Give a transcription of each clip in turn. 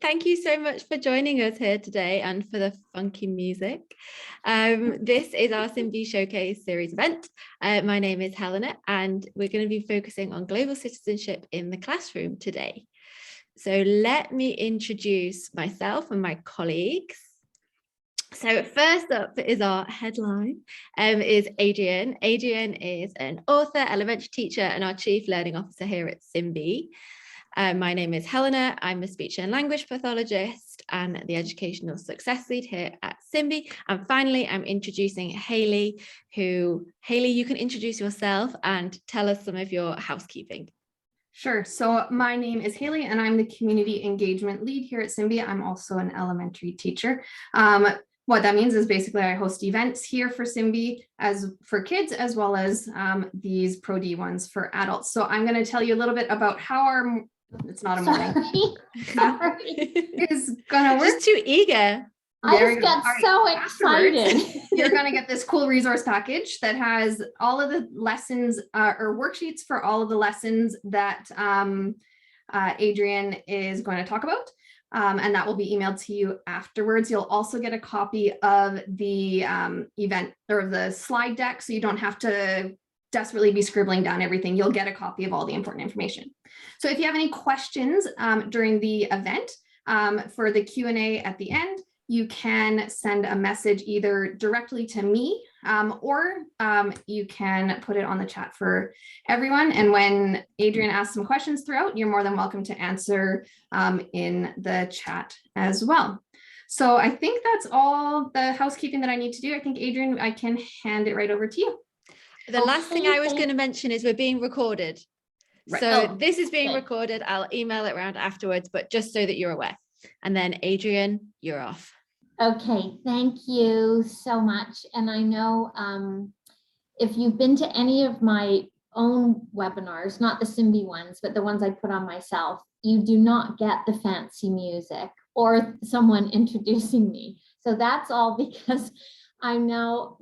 Thank you so much for joining us here today and for the funky music. This is our Simbi Showcase series event. My name is Helena and we're going to be focusing on global citizenship in the classroom today. So let me introduce myself and my colleagues. So first up is our headline, is Adrienne. Adrienne is an author, elementary teacher, and our Chief Learning Officer here at Simbi. My name is Helena. I'm a speech and language pathologist and the educational success lead here at Simbi. And finally, I'm introducing Hayley, Hayley, you can introduce yourself and tell us some of your housekeeping. Sure. So my name is Hayley and I'm the community engagement lead here at Simbi. I'm also an elementary teacher. What that means is basically I host events here for Simbi as for kids, as well as these Pro D ones for adults. So I'm going to tell you a little bit about how our, it's not a morning, Sorry. is going to work. Just too eager. I just got so excited. You're going to get this cool resource package that has all of the lessons or worksheets for all of the lessons that Adrienne is going to talk about. And that will be emailed to you afterwards. You'll also get a copy of the event or the slide deck, so you don't have to desperately be scribbling down everything. You'll get a copy of all the important information. So if you have any questions during the event, for the Q&A at the end, you can send a message either directly to me or you can put it on the chat for everyone. And when Adrienne asks some questions throughout, you're more than welcome to answer in the chat as well. So I think that's all the housekeeping that I need to do. I think, Adrienne, I can hand it right over to you. The last thing I was going to mention is we're being recorded. Right. So this is being recorded. I'll email it around afterwards, but just so that you're aware. And then Adrienne, you're off. Okay, thank you so much. And I know if you've been to any of my own webinars, not the Simbi ones, but the ones I put on myself, you do not get the fancy music or someone introducing me. So that's all because I'm now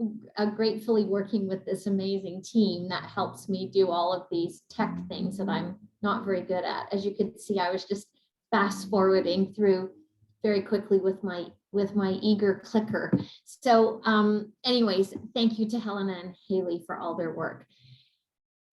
gratefully working with this amazing team that helps me do all of these tech things that I'm not very good at. As you could see, I was just fast forwarding through very quickly with my eager clicker. So anyways, thank you to Helena and Hayley for all their work.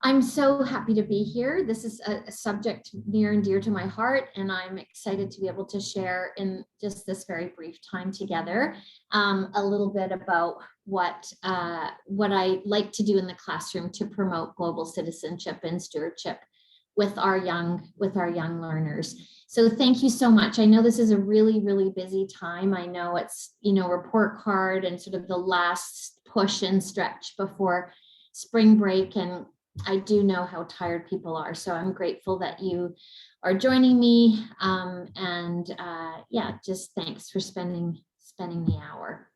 I'm so happy to be here. This is a subject near and dear to my heart, and I'm excited to be able to share in just this very brief time together a little bit about what I like to do in the classroom to promote global citizenship and stewardship with our young learners. So thank you so much. I know this is a really, really busy time. I know it's, report card and sort of the last push and stretch before spring break. And I do know how tired people are. So I'm grateful that you are joining me. Yeah, just thanks for spending the hour.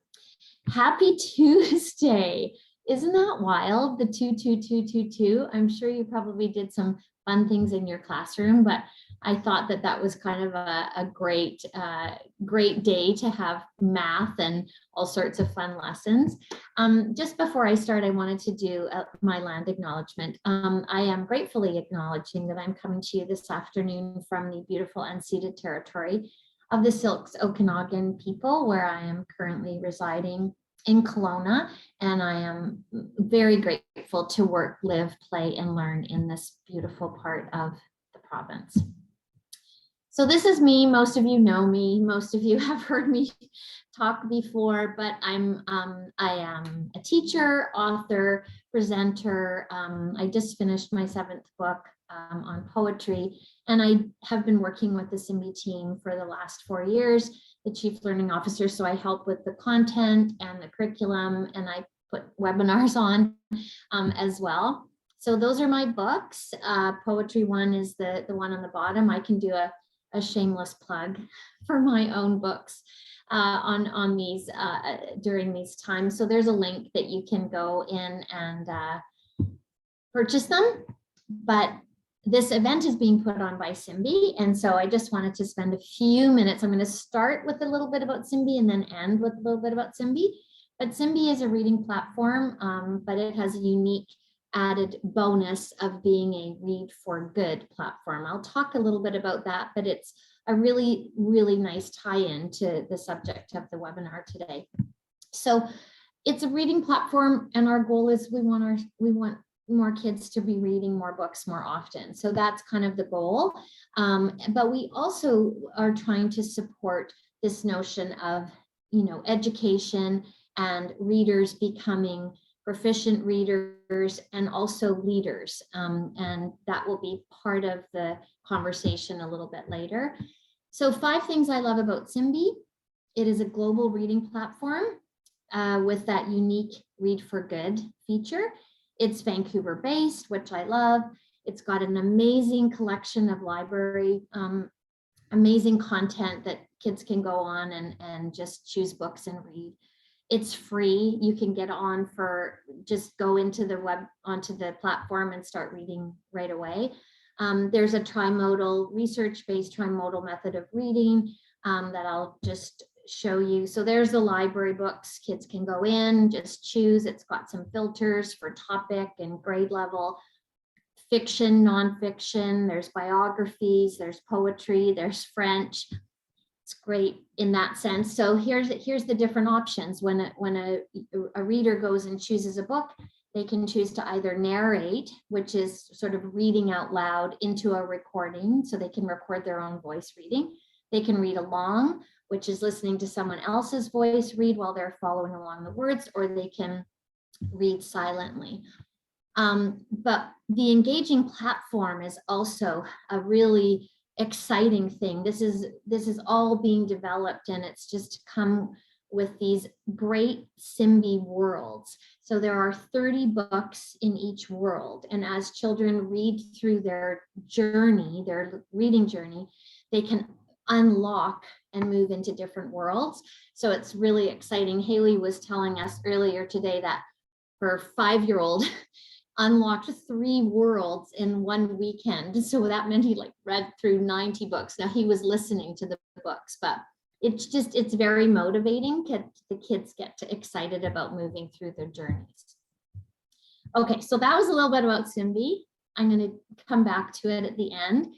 Happy Tuesday. Isn't that wild? The 22222. I'm sure you probably did some fun things in your classroom, but I thought that was kind of a great day to have math and all sorts of fun lessons. Just before I start, I wanted to do my land acknowledgement. I am gratefully acknowledging that I'm coming to you this afternoon from the beautiful unceded territory of the Silks Okanagan people, where I am currently residing in Kelowna, and I am very grateful to work, live, play, and learn in this beautiful part of the province. So this is me. Most of you know me. Most of you have heard me talk before, but I am a teacher, author, presenter. I just finished my 7th book on poetry, and I have been working with the Simbi team for the last 4 years, the Chief Learning Officer. So I help with the content and the curriculum, and I put webinars on as well. So those are my books. Poetry one is the one on the bottom. I can do a shameless plug for my own books on these during these times. So there's a link that you can go in and purchase them. But this event is being put on by Simbi, and so I just wanted to spend a few minutes. I'm going to start with a little bit about Simbi and then end with a little bit about Simbi. But Simbi is a reading platform, but it has a unique added bonus of being a Read for Good platform. I'll talk a little bit about that, but it's a really, really nice tie-in to the subject of the webinar today. So it's a reading platform, and our goal is we want more kids to be reading more books more often. So that's kind of the goal. But we also are trying to support this notion of, education and readers becoming proficient readers and also leaders. And that will be part of the conversation a little bit later. So 5 things I love about Simbi. It is a global reading platform with that unique Read for Good feature. It's Vancouver based, which I love. It's got an amazing collection of library, amazing content that kids can go on and just choose books and read. It's free. You can get on just go into the onto the platform and start reading right away. There's a trimodal, research-based trimodal method of reading that I'll just show you. So there's the library books. Kids can go in, just choose. It's got some filters for topic and grade level, fiction, nonfiction, there's biographies, there's poetry, there's French. It's great in that sense. So here's the different options. When a reader goes and chooses a book, they can choose to either narrate, which is sort of reading out loud into a recording, so they can record their own voice reading. They can read along, which is listening to someone else's voice read while they're following along the words, or they can read silently. But the engaging platform is also a really exciting thing. This is all being developed, and it's just come with these great Simbi worlds. So there are 30 books in each world, and as children read through their journey, their reading journey, they can unlock and move into different worlds. So it's really exciting. Haley was telling us earlier today that her 5-year-old unlocked 3 worlds in one weekend. So that meant he read through 90 books. Now he was listening to the books, but it's very motivating. The kids get excited about moving through their journeys. Okay, so that was a little bit about Simbi. I'm going to come back to it at the end.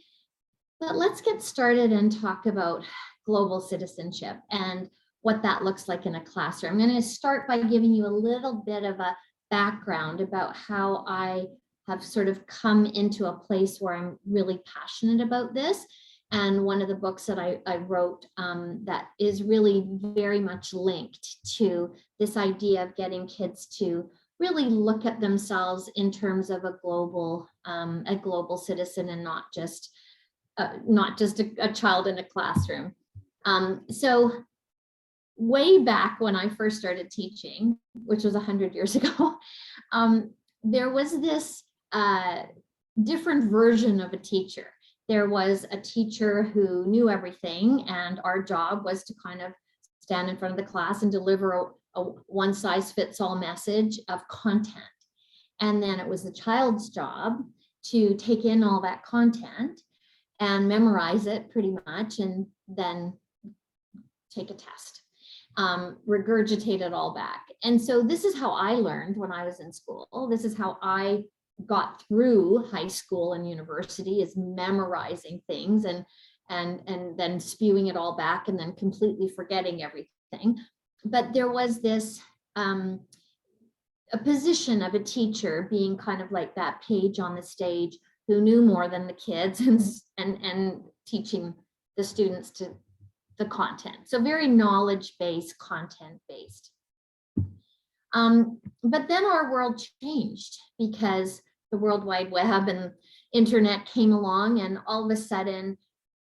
But let's get started and talk about global citizenship and what that looks like in a classroom. I'm going to start by giving you a little bit of a background about how I have sort of come into a place where I'm really passionate about this. And one of the books that I wrote that is really very much linked to this idea of getting kids to really look at themselves in terms of a global citizen, and not just a child in a classroom. So way back when I first started teaching, which was 100 years ago, there was this different version of a teacher. There was a teacher who knew everything, and our job was to kind of stand in front of the class and deliver a one-size-fits-all message of content. And then it was the child's job to take in all that content and memorize it pretty much, and then take a test, regurgitate it all back. And so this is how I learned when I was in school. This is how I got through high school and university, is memorizing things and then spewing it all back and then completely forgetting everything. But there was this a position of a teacher being kind of like that page on the stage who knew more than the kids, and teaching the students to the content. So very knowledge-based, content-based. But then our world changed because the World Wide Web and internet came along, and all of a sudden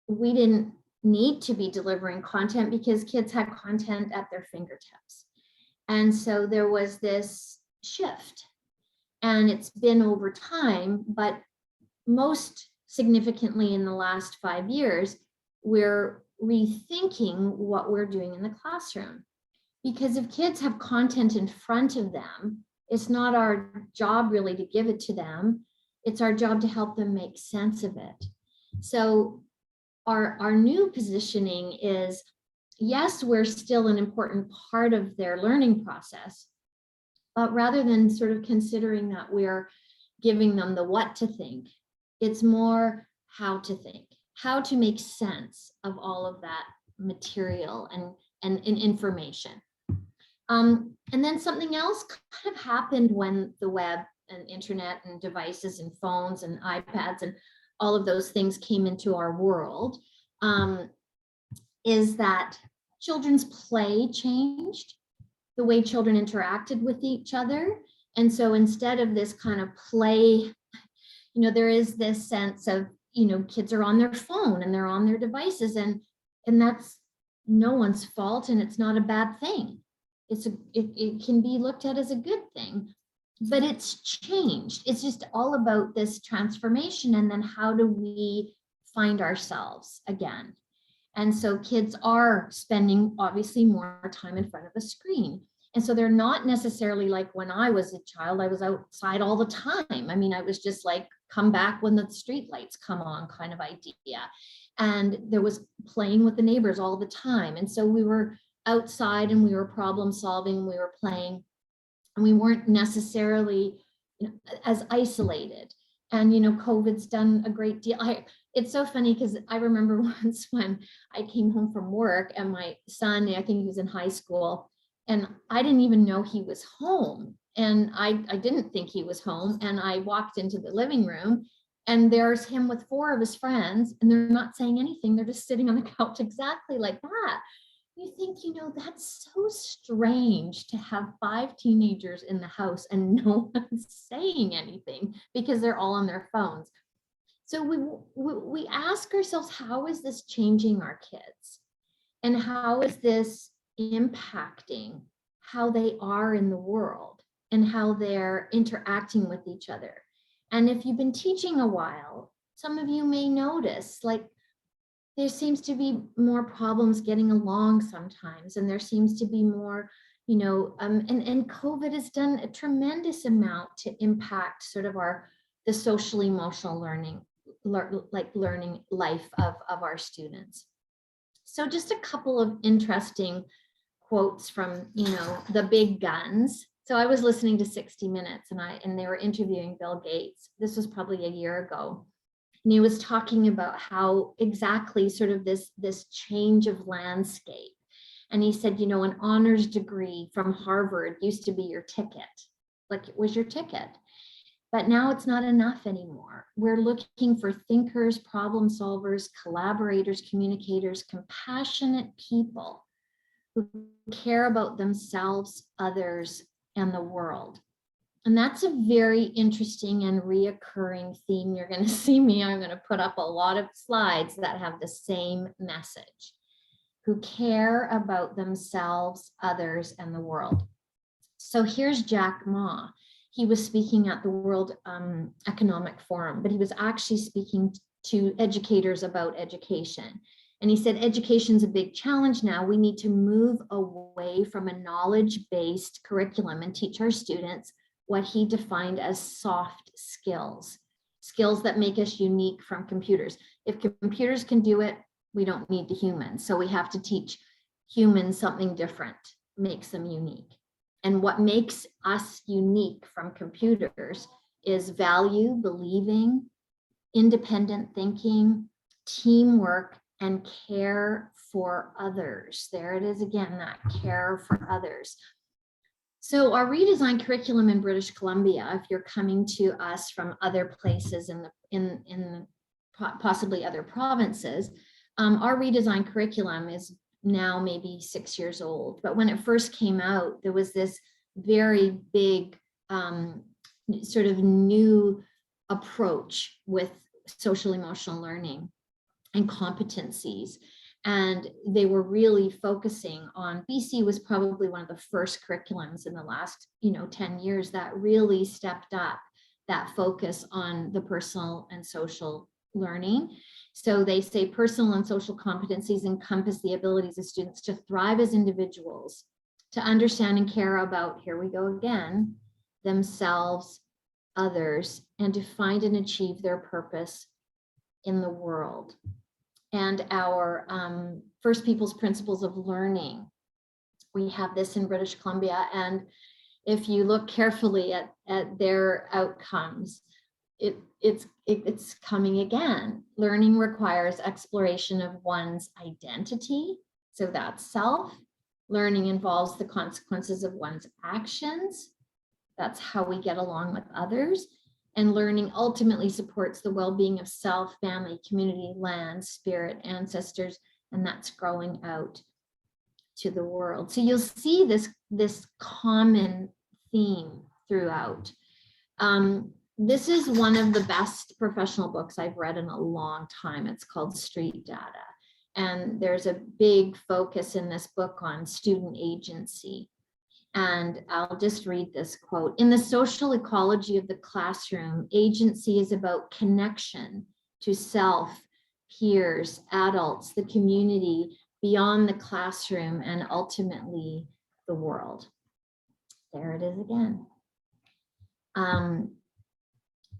we didn't need to be delivering content because kids had content at their fingertips. And so there was this shift, and it's been over time, but most significantly in the last 5 years, we're rethinking what we're doing in the classroom. Because if kids have content in front of them, it's not our job really to give it to them. It's our job to help them make sense of it. So our new positioning is, yes, we're still an important part of their learning process, but rather than sort of considering that we're giving them the what to think, it's more how to think. how to make sense of all of that material and information. And then something else kind of happened when the web and internet and devices and phones and iPads and all of those things came into our world, is that children's play changed, the way children interacted with each other. And so instead of this kind of play, there is this sense of, kids are on their phone and they're on their devices, and that's no one's fault, and it's not a bad thing. It can be looked at as a good thing, but it's changed. It's just all about this transformation, and then how do we find ourselves again? And so kids are spending obviously more time in front of a screen. And so they're not necessarily like when I was a child, I was outside all the time. I mean, I was just like, come back when the street lights come on kind of idea. And there was playing with the neighbors all the time. And so we were outside and we were problem solving, we were playing, and we weren't necessarily as isolated. And, COVID's done a great deal. It's so funny because I remember once when I came home from work and my son, I think he was in high school, and I didn't even know he was home. And I didn't think he was home. And I walked into the living room and there's him with 4 of his friends, and they're not saying anything. They're just sitting on the couch exactly like that. You think, that's so strange to have 5 teenagers in the house and no one's saying anything because they're all on their phones. So we ask ourselves, how is this changing our kids? And how is this impacting how they are in the world and how they're interacting with each other? And if you've been teaching a while, some of you may notice, like, there seems to be more problems getting along sometimes, and there seems to be more, and COVID has done a tremendous amount to impact sort of the social emotional learning life of our students. So just a couple of interesting quotes from, the big guns. So I was listening to 60 Minutes and they were interviewing Bill Gates. This was probably a year ago. And he was talking about how exactly sort of this change of landscape. And he said, an honors degree from Harvard used to be your ticket, like it was your ticket. But now it's not enough anymore. We're looking for thinkers, problem solvers, collaborators, communicators, compassionate people who care about themselves, others, and the world. And that's a very interesting and reoccurring theme. You're going to see me. I'm going to put up a lot of slides that have the same message, who care about themselves, others, and the world. So here's Jack Ma. He was speaking at the World Economic Forum, but he was actually speaking to educators about education. And he said, education's a big challenge now. We need to move away from a knowledge-based curriculum and teach our students what he defined as soft skills, skills that make us unique from computers. If computers can do it, we don't need the humans. So we have to teach humans something different, makes them unique. And what makes us unique from computers is value, believing, independent thinking, teamwork, and care for others. There it is again, that care for others. So our redesigned curriculum in British Columbia, if you're coming to us from other places in possibly other provinces, our redesigned curriculum is now maybe 6 years old. But when it first came out, there was this very big sort of new approach with social emotional learning and competencies. And they were really focusing on, BC was probably one of the first curriculums in the last 10 years that really stepped up that focus on the personal and social learning. So they say personal and social competencies encompass the abilities of students to thrive as individuals, to understand and care about, here we go again, themselves, others, and to find and achieve their purpose in the world. And our First Peoples Principles of Learning, we have this in British Columbia. And if you look carefully at their outcomes, it's coming again. Learning requires exploration of one's identity. So that's self. Learning involves the consequences of one's actions. That's how we get along with others. And learning ultimately supports the well-being of self, family, community, land, spirit, ancestors, and that's growing out to the world. So you'll see this common theme throughout. This is one of the best professional books I've read in a long time. It's called Street Data. And there's a big focus in this book on student agency. And I'll just read this quote. In the social ecology of the classroom, agency is about connection to self, peers, adults, the community, beyond the classroom, and ultimately the world. There it is again.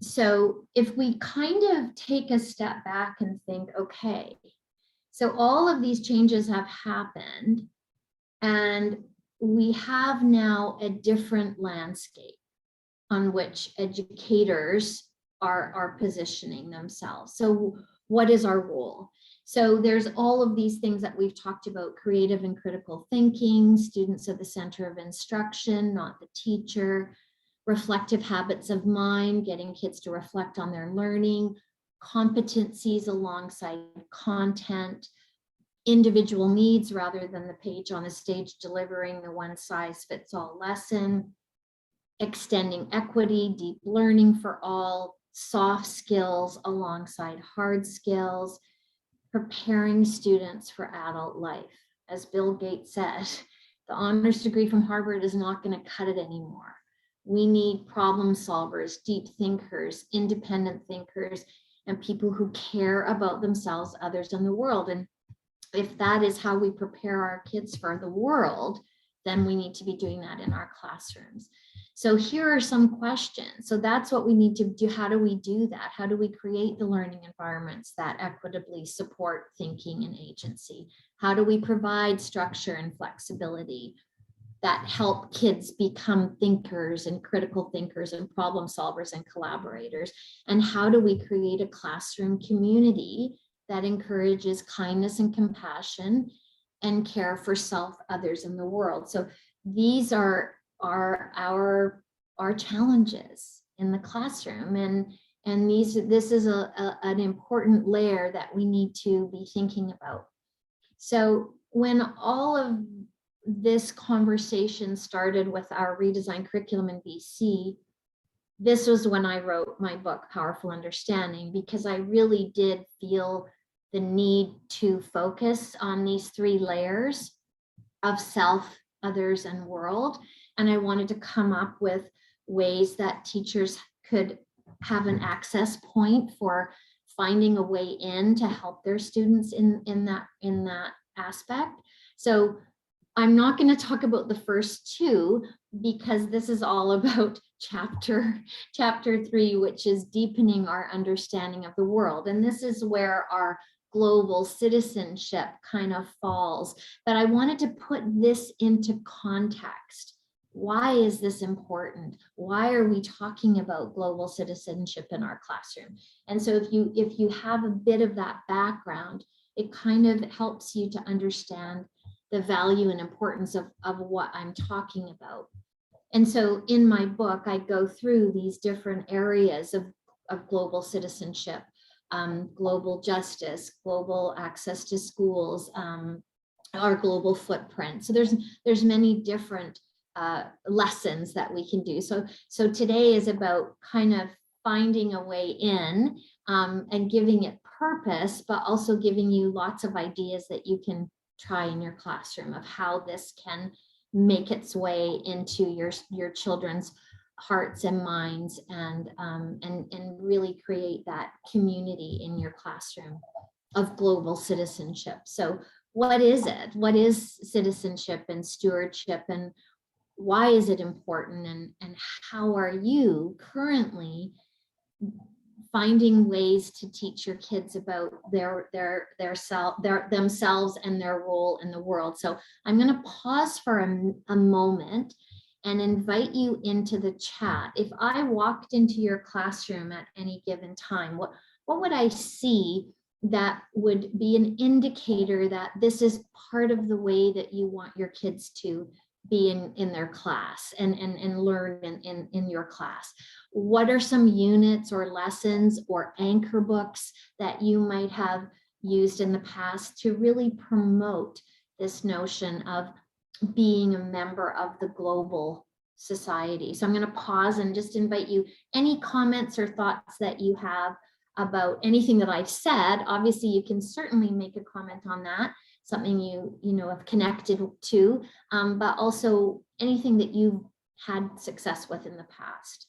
So if we kind of take a step back and think, okay, so all of these changes have happened, and we have now a different landscape on which educators are positioning themselves. So what is our role? So there's all of these things that we've talked about: creative and critical thinking, students at the center of instruction, not the teacher, reflective habits of mind, getting kids to reflect on their learning, competencies alongside content, individual needs rather than the page on the stage delivering the one-size-fits-all lesson, extending equity, deep learning for all, soft skills alongside hard skills, preparing students for adult life. As Bill Gates said, the honors degree from Harvard is not going to cut it anymore. We need problem solvers, deep thinkers, independent thinkers, and people who care about themselves, others, and the world. And if that is how we prepare our kids for the world, then we need to be doing that in our classrooms. So here are some questions. So that's what we need to do. How do we do that? How do we create the learning environments that equitably support thinking and agency? How do we provide structure and flexibility that help kids become thinkers and critical thinkers and problem solvers and collaborators? And how do we create a classroom community that encourages kindness and compassion and care for self, others, and the world? So these are our challenges in the classroom, and this is an important layer that we need to be thinking about. So when all of this conversation started with our redesigned curriculum in BC, this was when I wrote my book, Powerful Understanding, because I really did feel the need to focus on these three layers of self, others, and world. And I wanted to come up with ways that teachers could have an access point for finding a way in to help their students in that aspect. So I'm not going to talk about the first two, because this is all about chapter 3, which is deepening our understanding of the world. And this is where our global citizenship kind of falls. But I wanted to put this into context. Why is this important? Why are we talking about global citizenship in our classroom? And so if you have a bit of that background, it kind of helps you to understand the value and importance of what I'm talking about. And so in my book, I go through these different areas of global citizenship, global justice, global access to schools, our global footprint. So there's many different lessons that we can do. So today is about kind of finding a way in and giving it purpose, but also giving you lots of ideas that you can try in your classroom of how this can make its way into your children's hearts and minds, and really create that community in your classroom of global citizenship. So what is it? What is citizenship and stewardship, and why is it important, and how are you currently finding ways to teach your kids about themselves and their role in the world? So I'm going to pause for a moment and invite you into the chat. If I walked into your classroom at any given time, what would I see that would be an indicator that this is part of the way that you want your kids to be in their class and learn in your class? What are some units or lessons or anchor books that you might have used in the past to really promote this notion of being a member of the global society? So I'm going to pause and just invite you, any comments or thoughts that you have about anything that I've said. Obviously, you can certainly make a comment on that, something you have connected to, but also anything that you've had success with in the past.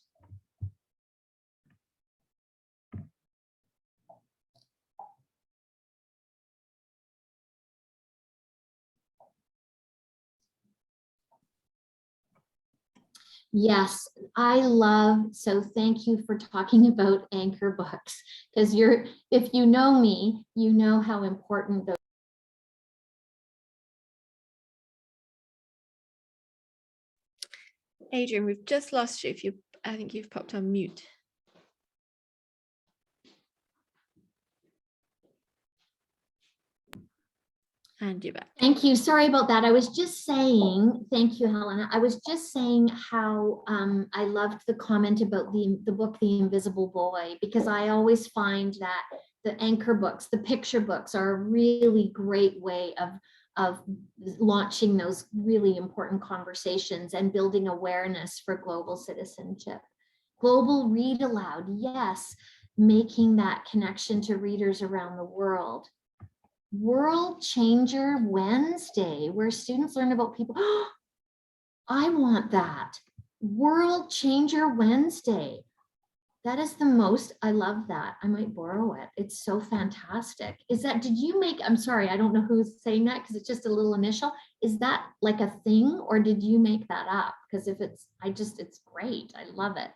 Yes, so thank you for talking about anchor books, because if you know me, you know how important those. Adrienne, we've just lost you. I think you've popped on mute. And you're back. Thank you. Sorry about that. I was just saying, thank you, Helena. I was just saying how I loved the comment about the book, The Invisible Boy, because I always find that the anchor books, the picture books, are a really great way of launching those really important conversations and building awareness for global citizenship. Global read aloud, yes, making that connection to readers around the world. World Changer Wednesday, where students learn about people. Oh, I want that. World Changer Wednesday. That is the most, I love that. I might borrow it. It's so fantastic. Did you make, I'm sorry, I don't know who's saying that because it's just a little initial. Is that like a thing, or did you make that up? Because if it's great. I love it.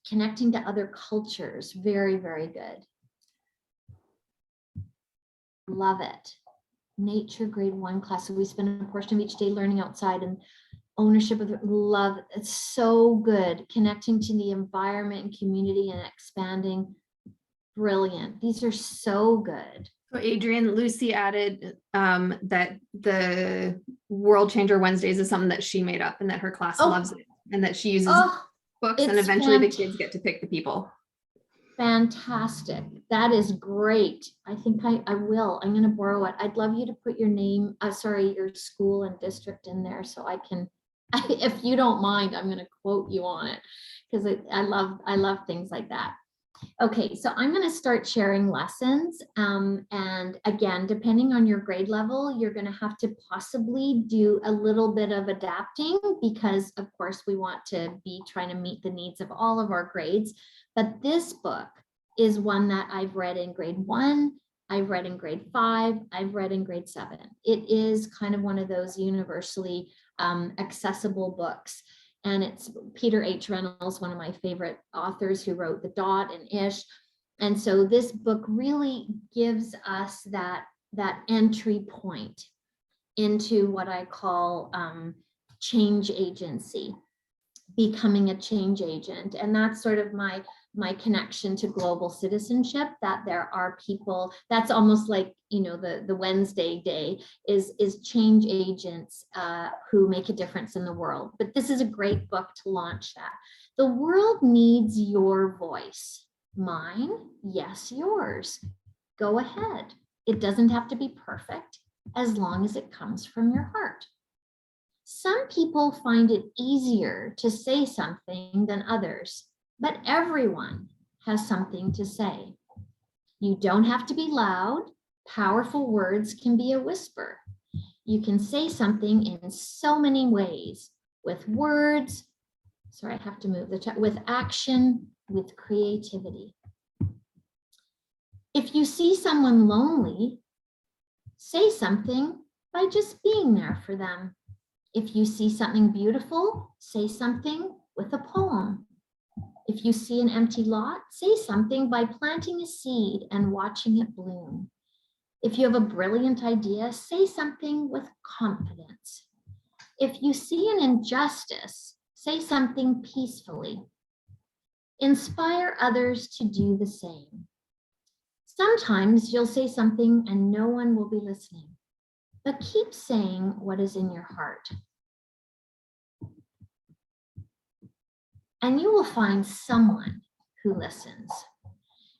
Connecting to other cultures, very, very good. Love it. Nature grade 1 class. So we spend a portion of each day learning outside and ownership of it. Love it. It's so good. Connecting to the environment and community and expanding. Brilliant. These are so good. So Adrienne, Lucy added that the World Changer Wednesdays is something that she made up and that her class loves it, and that she uses books, and eventually the kids get to pick the people. Fantastic. That is great. I think I will. I'm going to borrow it. I'd love you to put your name, your school and district in there so I can, if you don't mind, I'm going to quote you on it, because I love things like that. Okay, so I'm going to start sharing lessons. And again, depending on your grade level, you're going to have to possibly do a little bit of adapting, because of course we want to be trying to meet the needs of all of our grades. But this book is one that I've read in grade 1, I've read in grade 5, I've read in grade 7. It is kind of one of those universally accessible books. And it's Peter H. Reynolds, one of my favorite authors, who wrote The Dot and Ish. And so this book really gives us that entry point into what I call change agency, becoming a change agent. And that's sort of my connection to global citizenship, that there are people, that's almost like, the Wednesday day is change agents who make a difference in the world. But this is a great book to launch that. The world needs your voice. Mine? Yes, yours. Go ahead. It doesn't have to be perfect as long as it comes from your heart. Some people find it easier to say something than others, but everyone has something to say. You don't have to be loud. Powerful words can be a whisper. You can say something in so many ways, with words, sorry, I have to move the chat, with action, with creativity. If you see someone lonely, say something by just being there for them. If you see something beautiful, say something with a poem. If you see an empty lot, say something by planting a seed and watching it bloom. If you have a brilliant idea, say something with confidence. If you see an injustice, say something peacefully. Inspire others to do the same. Sometimes you'll say something and no one will be listening, but keep saying what is in your heart. And you will find someone who listens.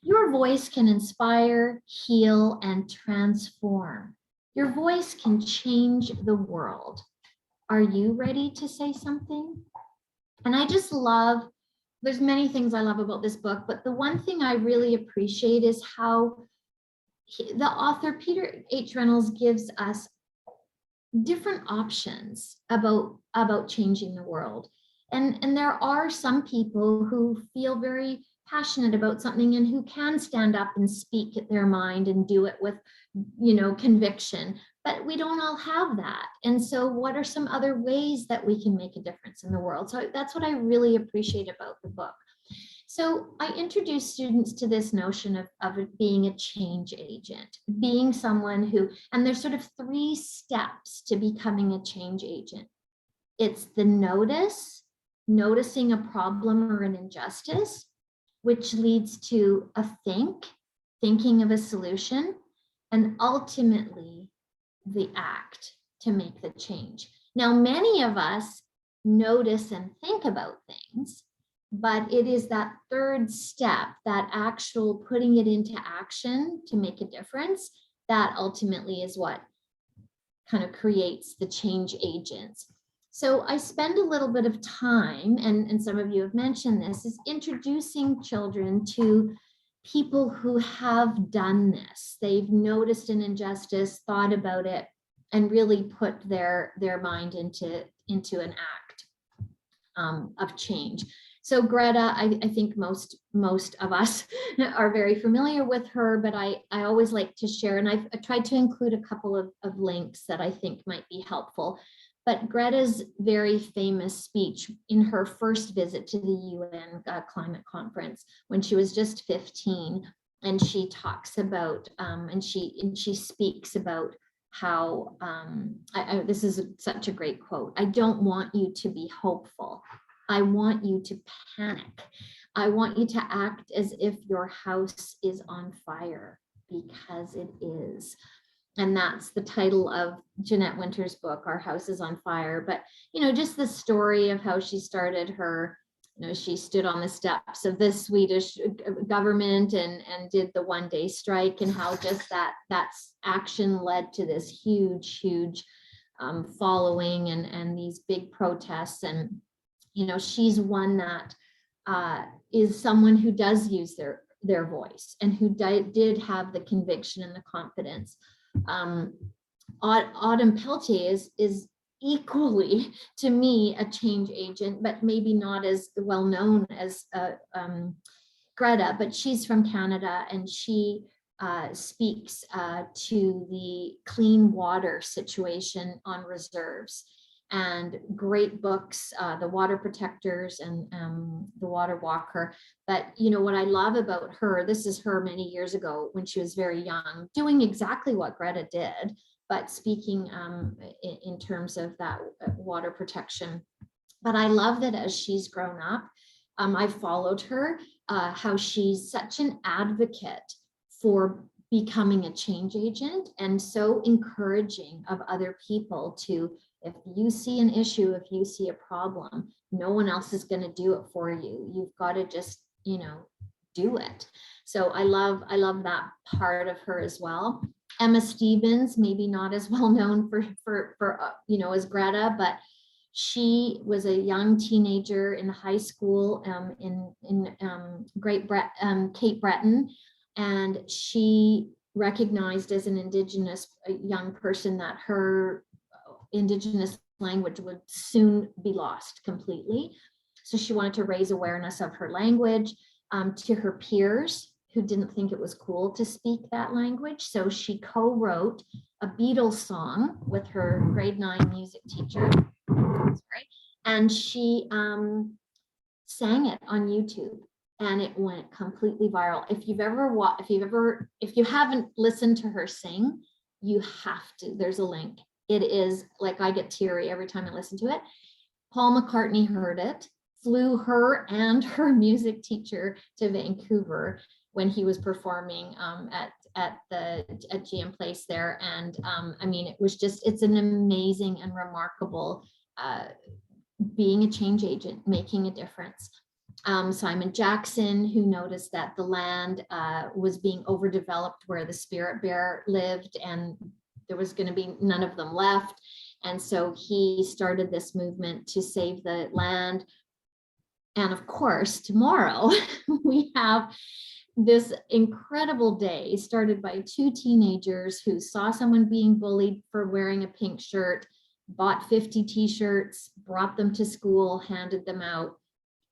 Your voice can inspire, heal, and transform. Your voice can change the world. Are you ready to say something? And I just love, there's many things I love about this book, but the one thing I really appreciate is how the author, Peter H. Reynolds, gives us different options about changing the world. And there are some people who feel very passionate about something and who can stand up and speak their mind and do it with, conviction, but we don't all have that. And so what are some other ways that we can make a difference in the world? So that's what I really appreciate about the book. So I introduce students to this notion of it being a change agent, being someone who, and there's sort of 3 steps to becoming a change agent. It's the noticing a problem or an injustice, which leads to a thinking of a solution, and ultimately the act to make the change. Now, many of us notice and think about things, but it is that 3rd step, that actual putting it into action to make a difference, that ultimately is what kind of creates the change agents. So I spend a little bit of time, and some of you have mentioned this, is introducing children to people who have done this. They've noticed an injustice, thought about it, and really put their mind into an act of change. So Greta, I think most of us are very familiar with her, but I always like to share, and I tried to include a couple of links that I think might be helpful. But Greta's very famous speech in her first visit to the UN climate conference when she was just 15, and she talks about and she speaks about how this is such a great quote. I don't want you to be hopeful. I want you to panic. I want you to act as if your house is on fire, because it is. And that's the title of Jeanette Winter's book, Our House is on Fire. But, just the story of how she started her, she stood on the steps of the Swedish government and did the one-day strike, and how just that action led to this huge following and these big protests. And, she's one that is someone who does use their voice and who did have the conviction and the confidence. Autumn Peltier is equally, to me, a change agent, but maybe not as well known as Greta, but she's from Canada, and she speaks to the clean water situation on reserves, and great books, The Water Protectors and The Water Walker. But what I love about her, this is her many years ago when she was very young, doing exactly what Greta did, but speaking in terms of that water protection. But I love that as she's grown up, I followed her, how she's such an advocate for becoming a change agent, and so encouraging of other people to, if you see an issue, if you see a problem, no one else is going to do it for you. You've got to just, do it. So I love that part of her as well. Emma Stevens, maybe not as well known for as Greta, but she was a young teenager in high school in Cape Breton, and she recognized as an Indigenous young person that her Indigenous language would soon be lost completely. So she wanted to raise awareness of her language to her peers who didn't think it was cool to speak that language. So she co-wrote a Beatles song with her grade 9 music teacher, and she sang it on YouTube, and it went completely viral. If you haven't listened to her sing, you have to. There's a link. it is like, I get teary every time I listen to it. Paul McCartney heard it, flew her and her music teacher to Vancouver when he was performing at GM Place there. And I mean, it was just, it's an amazing and remarkable being a change agent, making a difference. Simon Jackson, who noticed that the land was being overdeveloped where the spirit bear lived, and there was going to be none of them left. And so he started this movement to save the land. And of course, tomorrow we have this incredible day started by two teenagers who saw someone being bullied for wearing a pink shirt, bought 50 t-shirts, brought them to school, handed them out.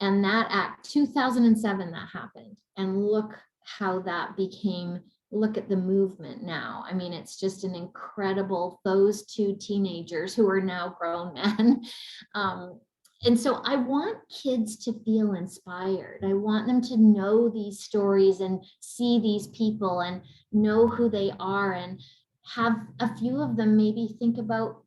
And that act, 2007, that happened. And look how that became, look at the movement now. I mean, it's just an incredible, those two teenagers who are now grown men. And so I want kids to feel inspired. I want them to know these stories and see these people and know who they are, and have a few of them maybe think about,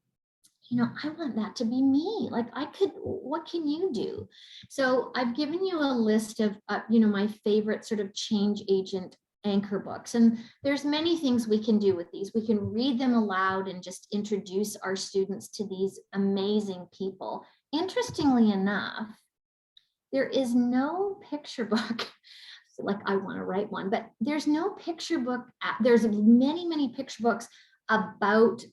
you know, I want that to be me. Like, I could, what can you do? So I've given you a list of, you know, my favorite sort of change agent anchor books. And there's many things we can do with these. We can read them aloud and just introduce our students to these amazing people. Interestingly enough, there is no picture book. Like, I want to write one, but there's no picture book. There's many picture books about,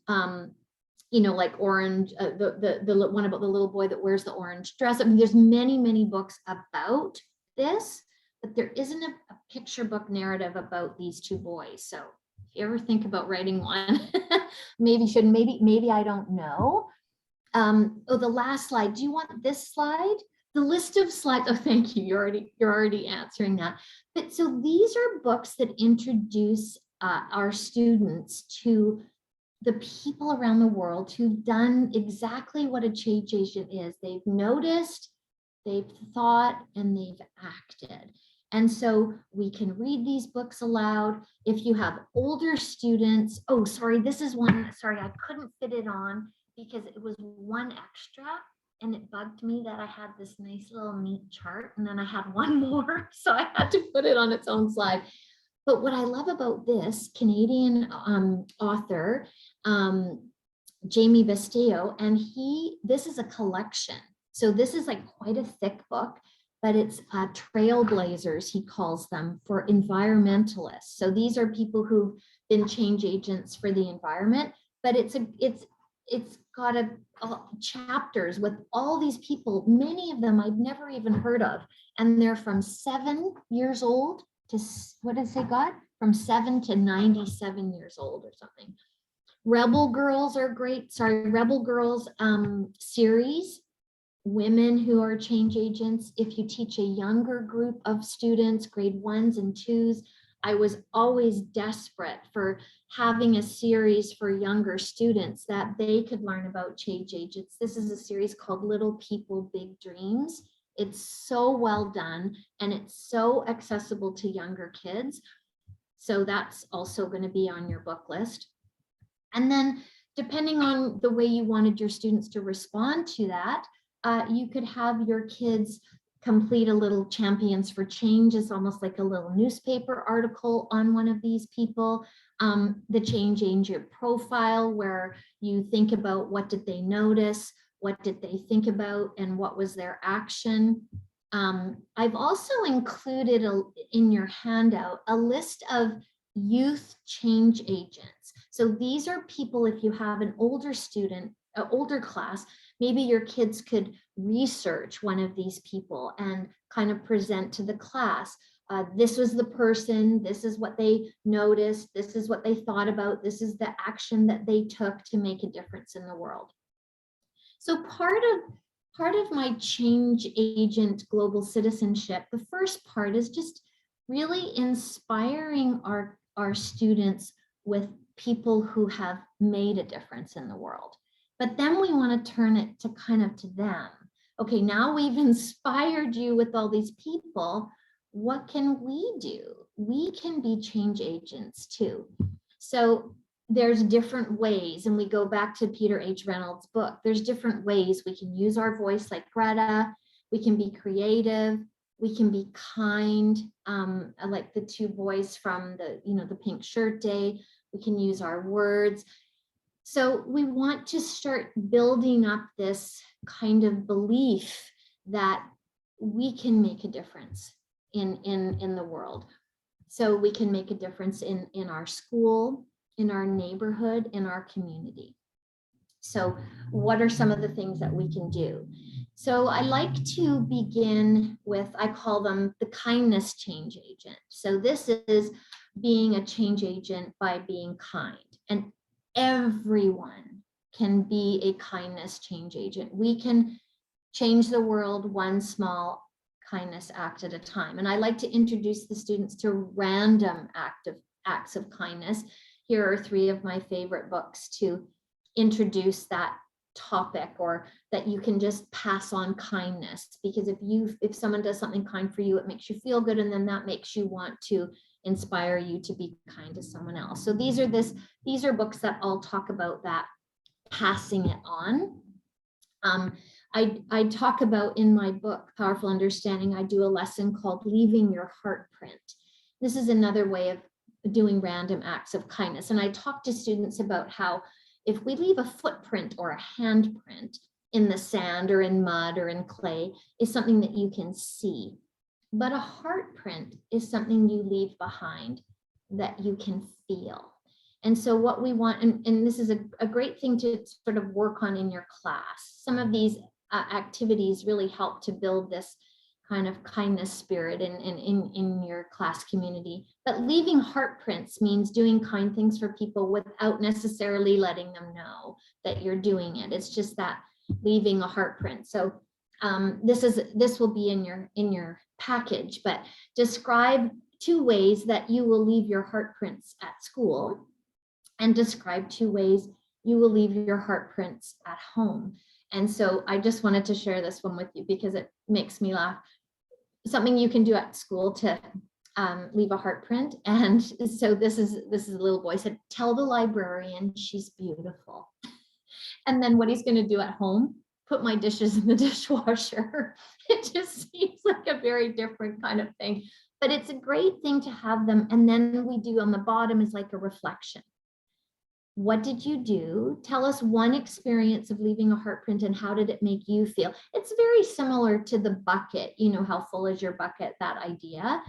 you know, like orange, the one about the little boy that wears the orange dress. I mean, there's many books about this, but there isn't a picture book narrative about these two boys. So if you ever think about writing one, maybe I don't know. Oh, the last slide. Do you want this slide? The list of slides. Oh, thank you. You're already answering that. But so these are books that introduce our students to the people around the world who've done exactly what a change agent is. They've noticed, they've thought, and they've acted. And so we can read these books aloud. If you have older students, oh, sorry, this is one, sorry, I couldn't fit it on because it was one extra, and it bugged me that I had this nice little neat chart, and then I had one more, so I had to put it on its own slide. But what I love about this Canadian author, Jamie Bastillo, and this is a collection. So this is like quite a thick book, but it's trailblazers, he calls them, for environmentalists. So these are people who've been change agents for the environment, but it's got chapters with all these people, many of them I've never even heard of, and they're from 7 years old to, what does it got? From 7 to 97 years old or something. Rebel Girls are great. Sorry, Rebel Girls series, women who are change agents. If you teach a younger group of students, grade 1s and 2s, I was always desperate for having a series for younger students that they could learn about change agents. This is a series called Little People, Big Dreams. It's so well done, and it's so accessible to younger kids. So that's also going to be on your book list. And then depending on the way you wanted your students to respond to that, you could have your kids complete a little Champions for Change. It's almost like a little newspaper article on one of these people. The change agent profile, where you think about what did they notice, what did they think about, and what was their action. I've also included in your handout a list of youth change agents. So these are people, if you have an older student, an older class, maybe your kids could research one of these people and kind of present to the class. This was the person, this is what they noticed, this is what they thought about, this is the action that they took to make a difference in the world. So part of my change agent global citizenship, the first part is just really inspiring our students with people who have made a difference in the world. But then we want to turn it to kind of to them. Okay, now we've inspired you with all these people. What can we do? We can be change agents too. So there's different ways, and we go back to Peter H. Reynolds' book, there's different ways we can use our voice like Greta, we can be creative, we can be kind, like the two boys from the pink shirt day, we can use our words. So we want to start building up this kind of belief that we can make a difference in the world. So we can make a difference in our school, in our neighborhood, in our community. So what are some of the things that we can do? So I like to begin with, I call them the kindness change agent. So this is being a change agent by being kind. And everyone can be a kindness change agent. We can change the world one small kindness act at a time. And I like to introduce the students to random acts of kindness. Here are 3 of my favorite books to introduce that topic, or that you can just pass on kindness, because if someone does something kind for you, it makes you feel good, and then that makes you want to inspire you to be kind to someone else. So these are books that all talk about that, passing it on. I talk about in my book, Powerful Understanding, I do a lesson called Leaving Your Heart Print. This is another way of doing random acts of kindness. And I talk to students about how if we leave a footprint or a handprint in the sand or in mud or in clay, is something that you can see. But a heart print is something you leave behind that you can feel. And so what we want, and this is a great thing to sort of work on in your class. Some of these activities really help to build this kind of kindness spirit in your class community. But leaving heart prints means doing kind things for people without necessarily letting them know that you're doing it. It's just that leaving a heart print. So this will be in your package, but describe 2 ways that you will leave your heart prints at school, and describe 2 ways you will leave your heart prints at home. And so I just wanted to share this one with you because it makes me laugh. Something you can do at school to leave a heart print. And so this is a little boy said, tell the librarian she's beautiful. And then what he's going to do at home, put my dishes in the dishwasher. It just seems like a very different kind of thing, but it's a great thing to have them. And then we do on the bottom is like a reflection. What did you do? Tell us one experience of leaving a heart print, and how did it make you feel? It's very similar to the bucket, how full is your bucket, that idea.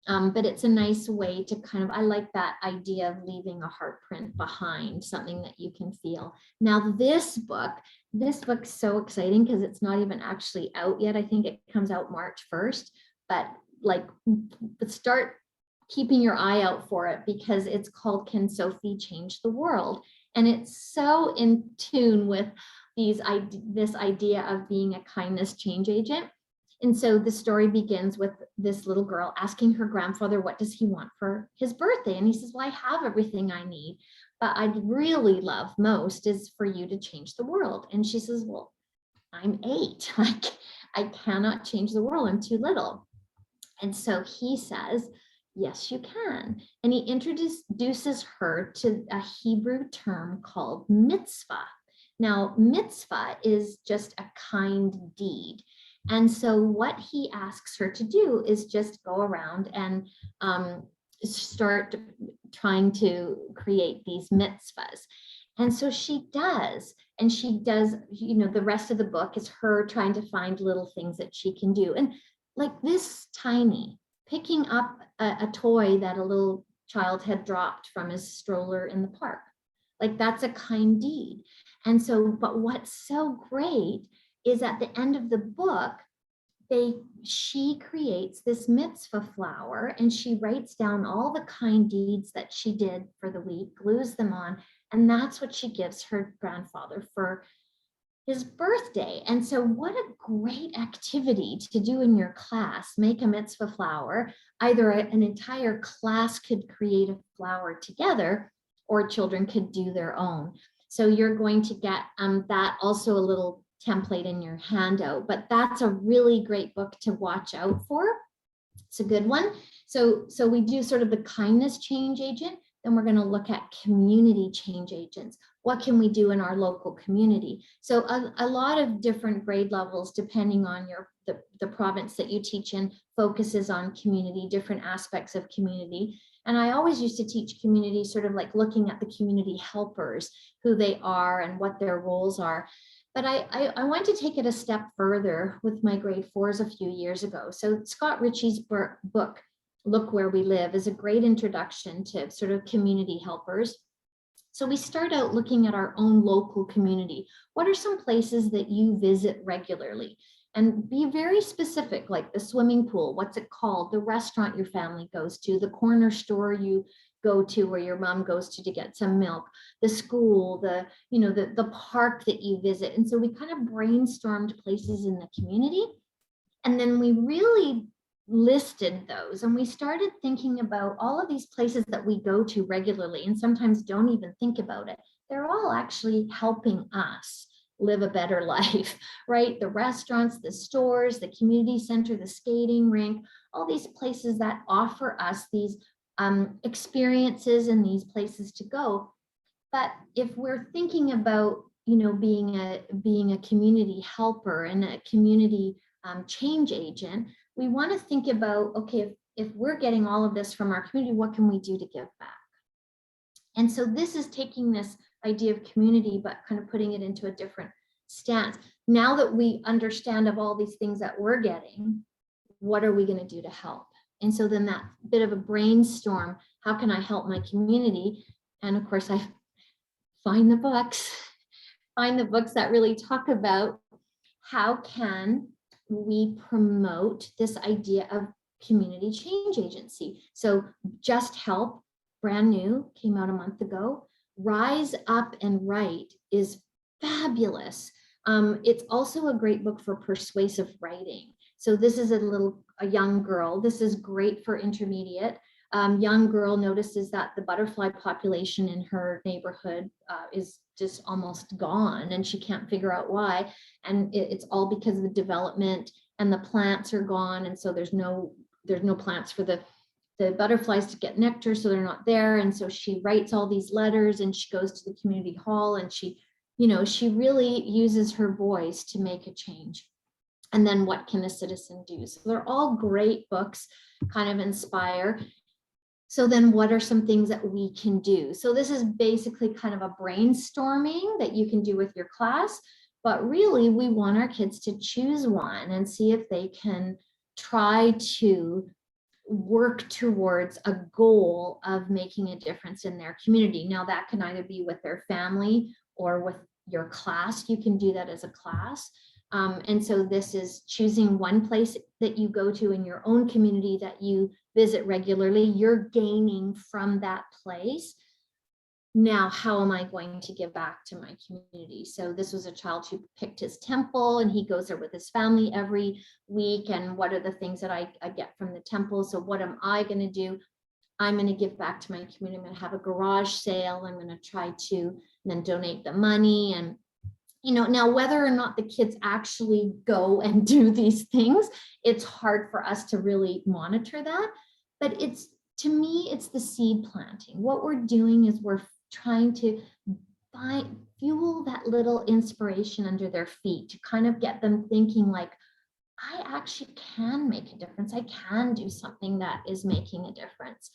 But it's a nice way to I like that idea of leaving a heart print behind, something that you can feel. Now this book's so exciting because it's not even actually out yet. I think it comes out March 1st, but start keeping your eye out for it, because it's called Can Sophie Change the World? And it's so in tune with this idea of being a kindness change agent. And so the story begins with this little girl asking her grandfather, what does he want for his birthday? And he says, well, I have everything I need, but I'd really love most is for you to change the world. And she says, well, I'm 8. I cannot change the world. I'm too little. And so he says, yes, you can. And he introduces her to a Hebrew term called mitzvah. Now, mitzvah is just a kind deed. And so what he asks her to do is just go around and start trying to create these mitzvahs. And so she does. And she does, the rest of the book is her trying to find little things that she can do. And like this tiny, picking up a toy that a little child had dropped from his stroller in the park. Like that's a kind deed. And so, but what's so great is at the end of the book, she creates this mitzvah flower and she writes down all the kind deeds that she did for the week, glues them on, and that's what she gives her grandfather for his birthday. And so what a great activity to do in your class, make a mitzvah flower. Either an entire class could create a flower together, or children could do their own. So you're going to get that also a little template in your handout, but that's a really great book to watch out for. It's a good one. So we do sort of the kindness change agent. then we're going to look at community change agents. What can we do in our local community? So a lot of different grade levels, depending on the province that you teach in, focuses on community, different aspects of community. And I always used to teach community, sort of like looking at the community helpers, who they are and what their roles are. But I want to take it a step further with my grade 4s a few years ago. So Scott Ritchie's book, Look Where We Live, is a great introduction to sort of community helpers. So we start out looking at our own local community. What are some places that you visit regularly? And be very specific, like the swimming pool, what's it called, the restaurant your family goes to, the corner store you go to where your mom goes to get some milk, the school, the park that you visit. And so we kind of brainstormed places in the community. And then we really listed those, and we started thinking about all of these places that we go to regularly and sometimes don't even think about it. They're all actually helping us live a better life, right? The restaurants, the stores, the community center, the skating rink, all these places that offer us these experiences and these places to go. But if we're thinking about, being a community helper and a community change agent, we want to think about, okay, if we're getting all of this from our community, what can we do to give back? And so this is taking this idea of community, but kind of putting it into a different stance. Now that we understand of all these things that we're getting, what are we going to do to help? And so then that bit of a brainstorm, how can I help my community? And of course, I find the books that really talk about how can we promote this idea of community change agency. So Just Help, brand new, came out a month ago. Rise Up and Write is fabulous. It's also a great book for persuasive writing. So this is a young girl. This is great for intermediate. Young girl notices that the butterfly population in her neighborhood is just almost gone, and she can't figure out why. And it's all because of the development, and the plants are gone, and so there's no plants for the butterflies to get nectar, so they're not there. And so she writes all these letters, and she goes to the community hall, and she really uses her voice to make a change. And then what can a citizen do? So they're all great books, kind of inspire. So then what are some things that we can do? So this is basically kind of a brainstorming that you can do with your class, but really we want our kids to choose one and see if they can try to work towards a goal of making a difference in their community. Now that can either be with their family or with your class. You can do that as a class. And so this is choosing one place that you go to in your own community that you visit regularly. You're gaining from that place. Now, how am I going to give back to my community? So this was a child who picked his temple, and he goes there with his family every week. And what are the things that I get from the temple? So what am I going to do? I'm going to give back to my community. I'm going to have a garage sale. I'm going to try to then donate the money. And now whether or not the kids actually go and do these things, it's hard for us to really monitor that. But to me, it's the seed planting. What we're doing is we're trying to fuel that little inspiration under their feet to kind of get them thinking like, I actually can make a difference. I can do something that is making a difference.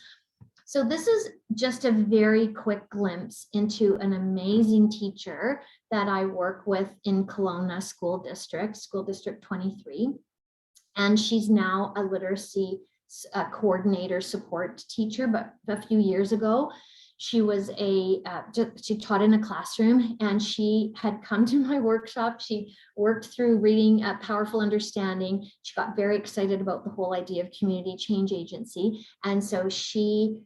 So this is just a very quick glimpse into an amazing teacher that I work with in Kelowna School District 23. And she's now a literacy coordinator support teacher, but a few years ago, she was she taught in a classroom, and she had come to my workshop. She worked through reading Powerful Understanding. She got very excited about the whole idea of community change agency. And so she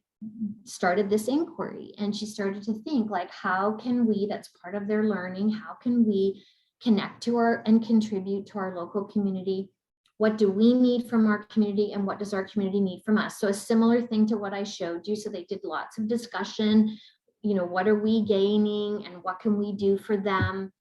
started this inquiry, and she started to think like, how can we, that's part of their learning, how can we connect to and contribute to our local community? What do we need from our community, and what does our community need from us? So a similar thing to what I showed you. So they did lots of discussion, what are we gaining and what can we do for them?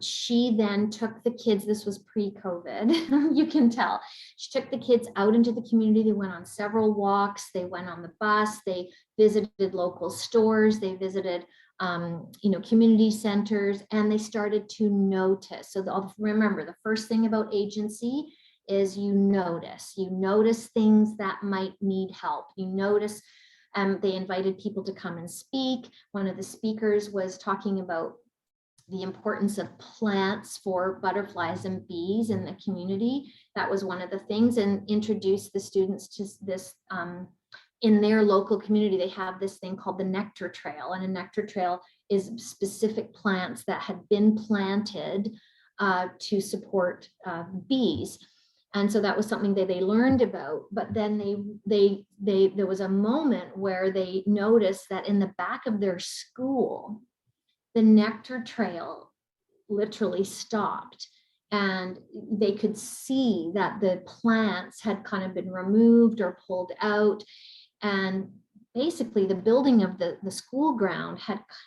She then took the kids, this was pre-COVID, you can tell. She took the kids out into the community. They went on several walks. They went on the bus. They visited local stores. They visited, community centers, and they started to notice. So remember, the first thing about agency is you notice things that might need help. You notice, they invited people to come and speak. One of the speakers was talking about the importance of plants for butterflies and bees in the community. That was one of the things, and introduced the students to this. In their local community, they have this thing called the nectar trail, and a nectar trail is specific plants that had been planted to support bees. And so that was something that they learned about. But then there was a moment where they noticed that in the back of their school, the nectar trail literally stopped, and they could see that the plants had kind of been removed or pulled out. And basically the building of the school ground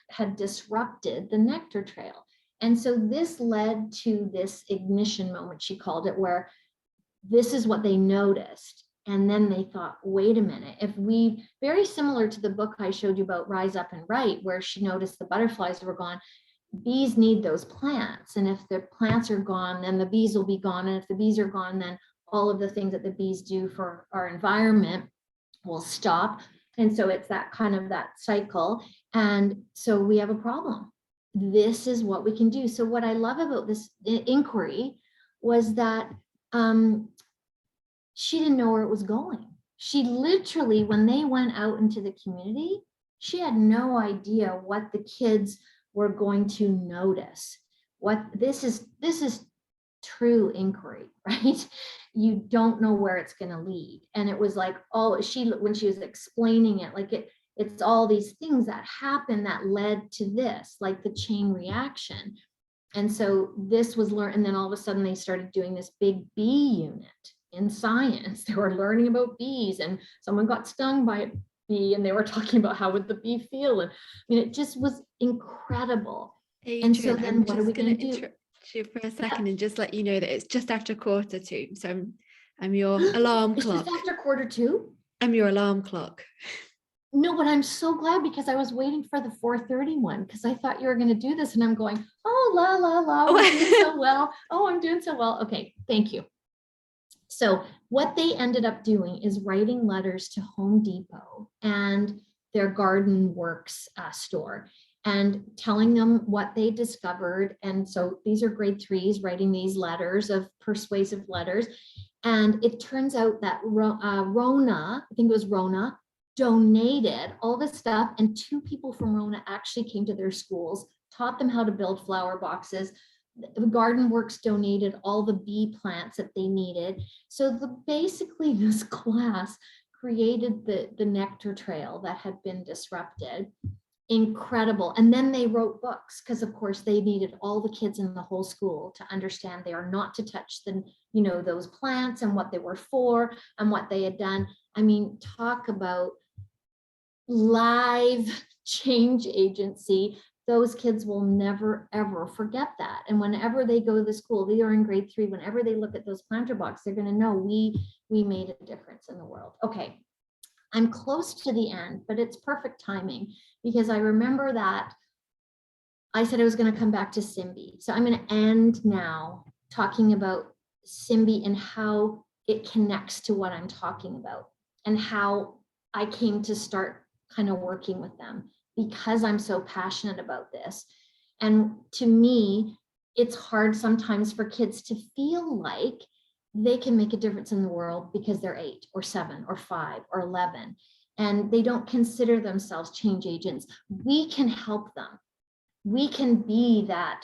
had disrupted the nectar trail. And so this led to this ignition moment, she called it, where this is what they noticed. And then they thought, wait a minute, very similar to the book I showed you about Rise Up and Write, where she noticed the butterflies were gone. Bees need those plants. And if the plants are gone, then the bees will be gone. And if the bees are gone, then all of the things that the bees do for our environment will stop. And so it's that kind of that cycle. And so we have a problem. This is what we can do. So what I love about this inquiry was that she didn't know where it was going. She literally, when they went out into the community, she had no idea what the kids were going to notice. This is true inquiry, right? You don't know where it's going to lead. And it was like, when she was explaining it, like it's all these things that happened that led to this, like the chain reaction. And so this was learned. And then all of a sudden they started doing this big bee unit in science. They were learning about bees, and someone got stung by a bee, and they were talking about how would the bee feel. And I mean, it just was incredible. Adrienne, and so then what are we going to do? Interrupt you for a second and just let you know that it's just after 1:45. So I'm your alarm clock. It's just after 1:45? I'm your alarm clock. No, but I'm so glad, because I was waiting for the 4:30 one, because I thought you were going to do this, and I'm going, oh, la, la, la, I'm doing so well. Oh, I'm doing so well. Okay, thank you. So what they ended up doing is writing letters to Home Depot and their Garden Works store, and telling them what they discovered. And so these are grade 3s writing these letters of persuasive letters. And it turns out that Rona, I think it was Rona, donated all this stuff, and 2 people from Rona actually came to their schools, taught them how to build flower boxes. The Garden Works donated all the bee plants that they needed. So basically this class created the nectar trail that had been disrupted. Incredible. And then they wrote books, because of course they needed all the kids in the whole school to understand they are not to touch those plants, and what they were for, and what they had done. I mean, talk about live change agency. Those kids will never, ever forget that. And whenever they go to the school, they are in grade 3, whenever they look at those planter boxes, they're going to know we made a difference in the world. Okay, I'm close to the end, but it's perfect timing, because I remember that I said I was going to come back to Simbi. So I'm going to end now talking about Simbi and how it connects to what I'm talking about, and how I came to start kind of working with them, because I'm so passionate about this. And to me, it's hard sometimes for kids to feel like they can make a difference in the world because they're 8 or 7 or 5 or 11, and they don't consider themselves change agents. We can help them. We can be that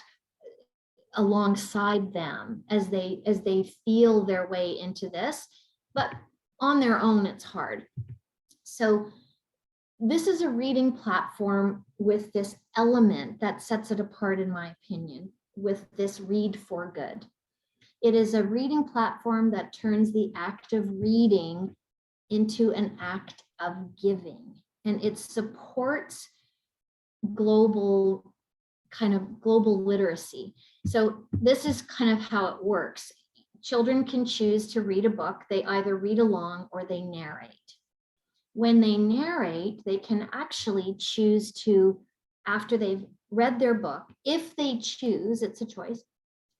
alongside them as they feel their way into this, but on their own, it's hard. So this is a reading platform with this element that sets it apart, in my opinion, with this Read for Good. It is a reading platform that turns the act of reading into an act of giving, and it supports global kind of global literacy. So this is kind of how it works. Children can choose to read a book. They either read along or they narrate. When they narrate, they can actually choose to, after they've read their book, if they choose, it's a choice,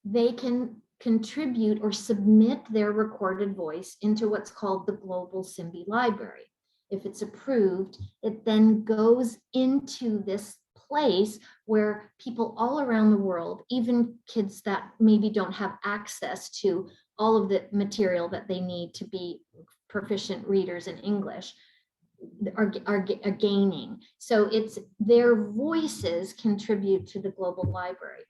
they can contribute or submit their recorded voice into what's called the Global Simbi Library. If it's approved, it then goes into this place where people all around the world, even kids that maybe don't have access to all of the material that they need to be proficient readers in English, are gaining. So it's their voices contribute to the global library.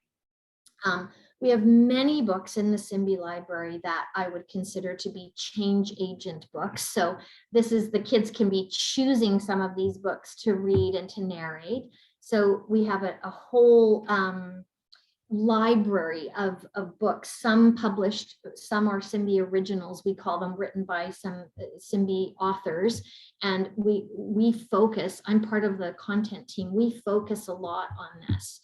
We have many books in the Simbi library that I would consider to be change agent books. So this is, the kids can be choosing some of these books to read and to narrate. So we have a whole library of books, some published, some are Simbi originals, we call them, written by some Simbi authors. And we focus, I'm part of the content team, we focus a lot on this.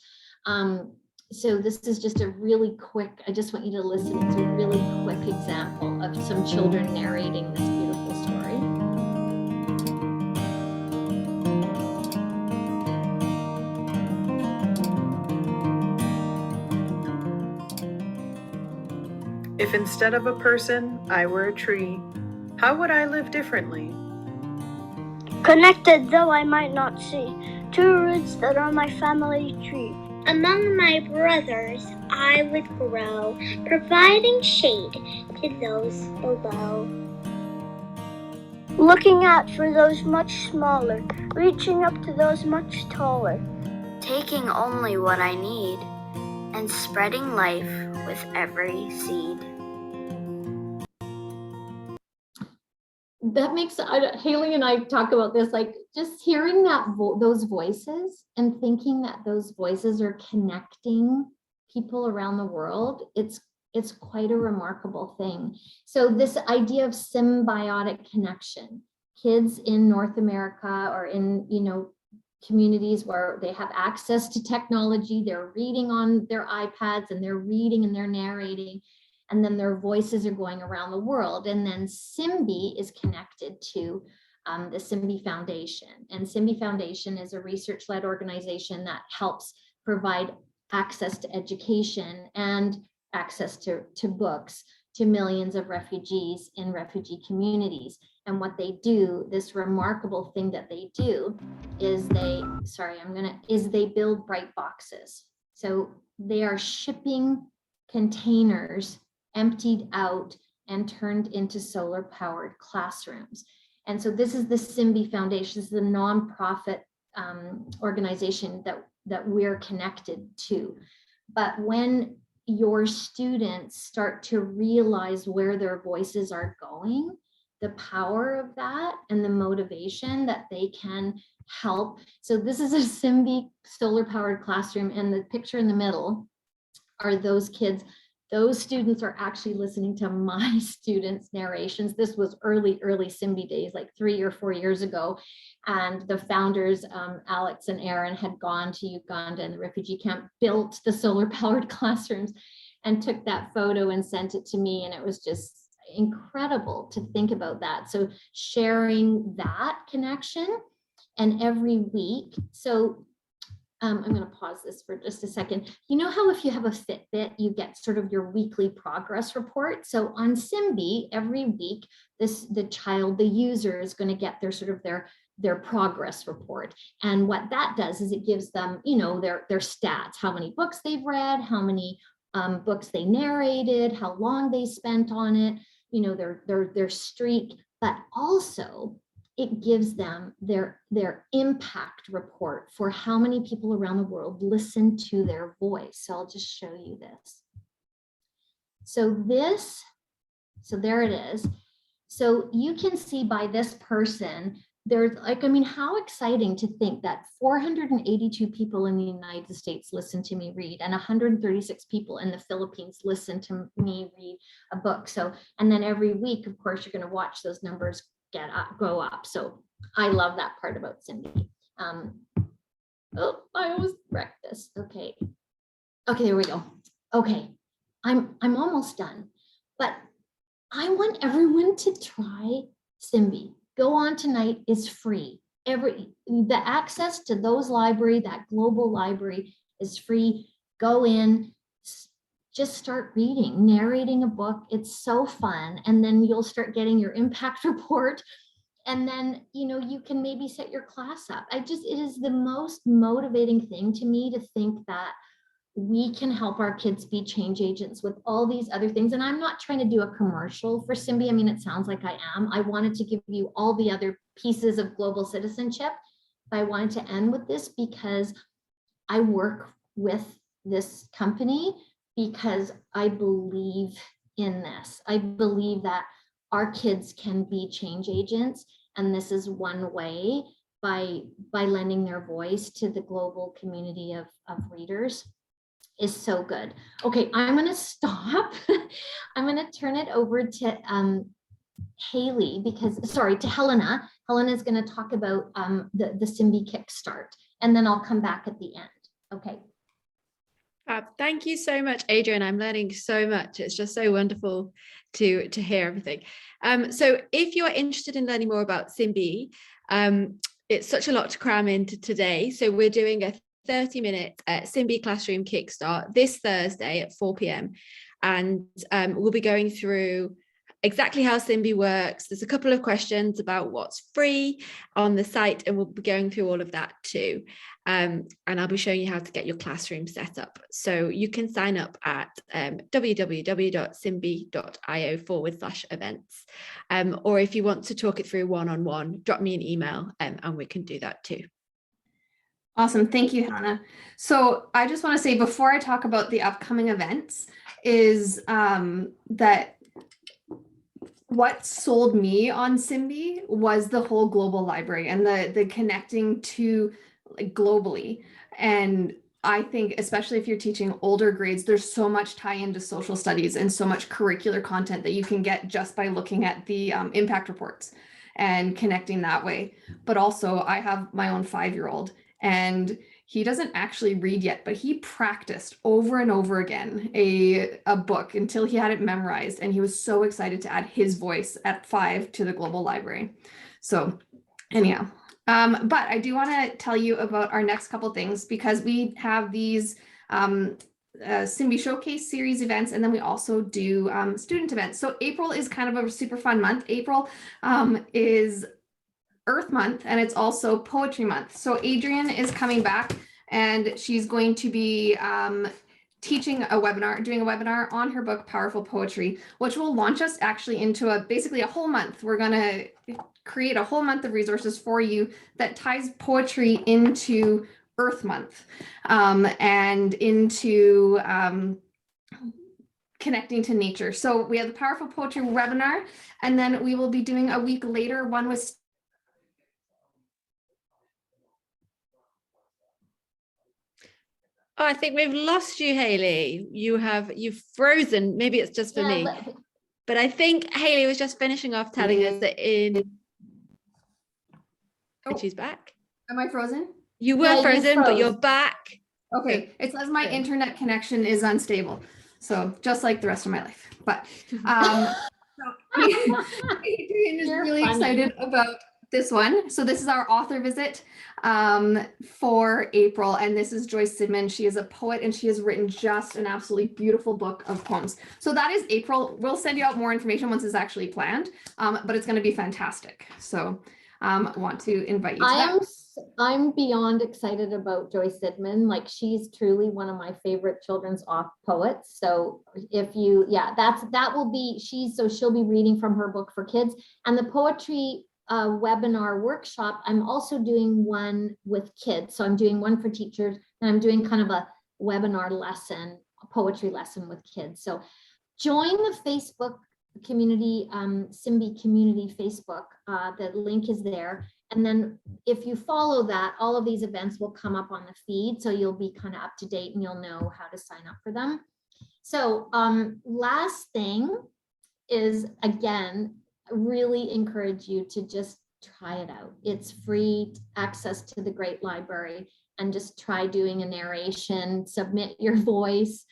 So this is just a really quick, I just want you to listen. It's a really quick example of some children narrating this beautiful story. If instead of a person, I were a tree, how would I live differently? Connected though I might not see, to roots that are my family tree. Among my brothers I would grow, providing shade to those below. Looking out for those much smaller, reaching up to those much taller. Taking only what I need, and spreading life with every seed. That makes, Haley and I talk about this, like just hearing that those voices and thinking that those voices are connecting people around the world, it's quite a remarkable thing. So this idea of symbiotic connection, kids in North America or in, communities where they have access to technology, they're reading on their iPads and they're reading and they're narrating, and then their voices are going around the world. And then Simbi is connected to the Simbi Foundation. And Simbi Foundation is a research-led organization that helps provide access to education and access to books to millions of refugees in refugee communities. And what they do, this remarkable thing that they do is they build bright boxes. So they are shipping containers emptied out and turned into solar powered classrooms. And so this is the Simbi Foundation. This is the nonprofit organization that we're connected to. But when your students start to realize where their voices are going, the power of that and the motivation that they can help. So this is a Simbi solar powered classroom, and the picture in the middle are those kids. Those students are actually listening to my students' narrations. This was early Simbi days, like 3 or 4 years ago. And the founders, Alex and Aaron, had gone to Uganda and the refugee camp, built the solar powered classrooms and took that photo and sent it to me. And it was just incredible to think about that. So sharing that connection, and every week. So I'm going to pause this for just a second. You know how if you have a Fitbit, you get sort of your weekly progress report. So on Simbi, every week, the user is going to get their progress report. And what that does is it gives them, their stats, how many books they've read, how many books they narrated, how long they spent on it, their streak, but also it gives them their impact report for how many people around the world listen to their voice. So I'll just show you this. So there it is. So you can see by this person, there's how exciting to think that 482 people in the United States listen to me read, and 136 people in the Philippines listen to me read a book. So, and then every week, of course, you're going to watch those numbers go up. So I love that part about Simbi. Oh, I almost wrecked this. Okay, Okay, there we go. Okay, I'm almost done, but I want everyone to try Simbi. Go on tonight is free. The access to those library, that global library is free. Go in, just start reading, narrating a book. It's so fun. And then you'll start getting your impact report. And then, you can maybe set your class up. It is the most motivating thing to me to think that we can help our kids be change agents with all these other things. And I'm not trying to do a commercial for Simbi. I mean, it sounds like I am. I wanted to give you all the other pieces of global citizenship, but I wanted to end with this because I work with this company because I believe in this. I believe that our kids can be change agents, and this is one way by lending their voice to the global community of readers is so good. Okay, I'm going to stop. I'm going to turn it over to Haley to Helena. Helena is going to talk about the Simbi Kickstart, and then I'll come back at the end. Okay. Thank you so much, Adrienne. I'm learning so much. It's just so wonderful to hear everything. So if you're interested in learning more about Simbi, it's such a lot to cram into today. So we're doing a 30-minute Simbi Classroom Kickstart this Thursday at 4 p.m. And we'll be going through exactly how Simbi works. There's a couple of questions about what's free on the site, and we'll be going through all of that too. And I'll be showing you how to get your classroom set up. So you can sign up at www.simbi.io/events. Or if you want to talk it through one-on-one, drop me an email and we can do that too. Awesome. Thank you, Hannah. So I just want to say before I talk about the upcoming events is that what sold me on Simbi was the whole global library and the connecting to globally. And I think, especially if you're teaching older grades, there's so much tie into social studies and so much curricular content that you can get just by looking at the impact reports and connecting that way. But also I have my own 5-year-old, and he doesn't actually read yet, but he practiced over and over again a book until he had it memorized. And he was so excited to add his voice at 5 to the global library. So anyhow, but I do want to tell you about our next couple things, because we have these Simbi Showcase series events, and then we also do student events. So April is kind of a super fun month. April is Earth Month, and it's also Poetry Month. So Adrienne is coming back, and she's going to be doing a webinar on her book, Powerful Poetry, which will launch us actually into basically a whole month. We're going to create a whole month of resources for you that ties poetry into Earth Month and into connecting to nature. So we have the Powerful Poetry webinar, and then we will be doing a week later one with Oh, I think we've lost you, Haley. You've frozen. Maybe it's just for me. But I think Haley was just finishing off telling us that she's back. Am I frozen? You were frozen, but you're back. Okay, it says my internet connection is unstable. So just like the rest of my life. But Adrienne is really excited about this one. So this is our author visit for April, and this is Joyce Sidman. She is a poet, and she has written just an absolutely beautiful book of poems. So that is April. We'll send you out more information once it's actually planned, but it's going to be fantastic. So I want to invite you to that. I'm beyond excited about Joyce Sidman. Like, she's truly one of my favorite children's poets. So if you, she'll be reading from her book for kids, and the poetry webinar workshop, I'm also doing one with kids. So I'm doing one for teachers, and I'm doing kind of a webinar lesson, a poetry lesson with kids. So join the Facebook community, Simbi community Facebook. The link is there. And then if you follow that, all of these events will come up on the feed. So you'll be kind of up to date, and you'll know how to sign up for them. So last thing is, again, really encourage you to just try it out. It's free access to the great library. and just try doing a narration, submit your voice,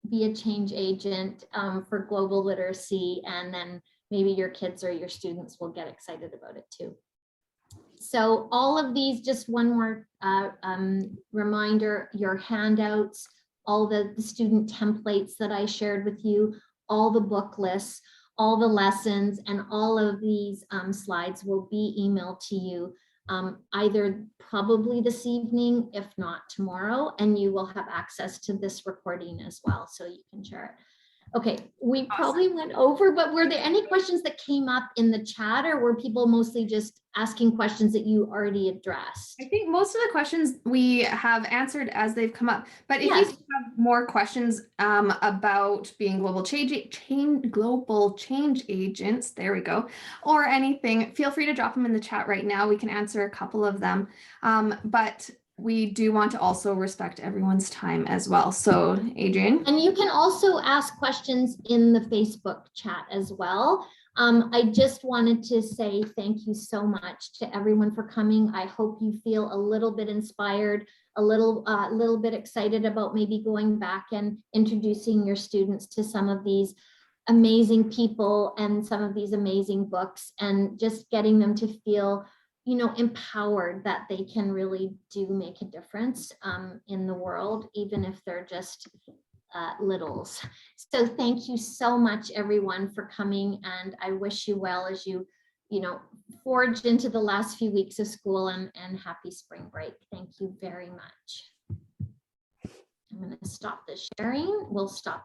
be a change agent for global literacy, and then maybe your kids or your students will get excited about it too. So all of these, just one more reminder, your handouts, all the student templates that I shared with you, all the book lists, all the lessons, and all of these slides will be emailed to you either probably this evening, if not tomorrow, and you will have access to this recording as well, so you can share it. Okay, we probably went over, but were there any questions that came up in the chat, or were people mostly just asking questions that you already addressed? I think most of the questions we have answered as they've come up, but if Yes. you have more questions about being global change agents, there we go, or anything, feel free to drop them in the chat right now. We can answer a couple of them, but we do want to also respect everyone's time as well. So Adrienne. And you can also ask questions in the Facebook chat as well. I just wanted to say thank you so much to everyone for coming. I hope you feel a little bit inspired, a little bit excited about maybe going back and introducing your students to some of these amazing people and some of these amazing books, and just getting them to feel, you know, empowered that they can really do make a difference in the world, even if they're just littles. So thank you so much, everyone, for coming, and I wish you well as you forge into the last few weeks of school, and happy spring break. Thank you very much. I'm going to stop the sharing. We'll stop the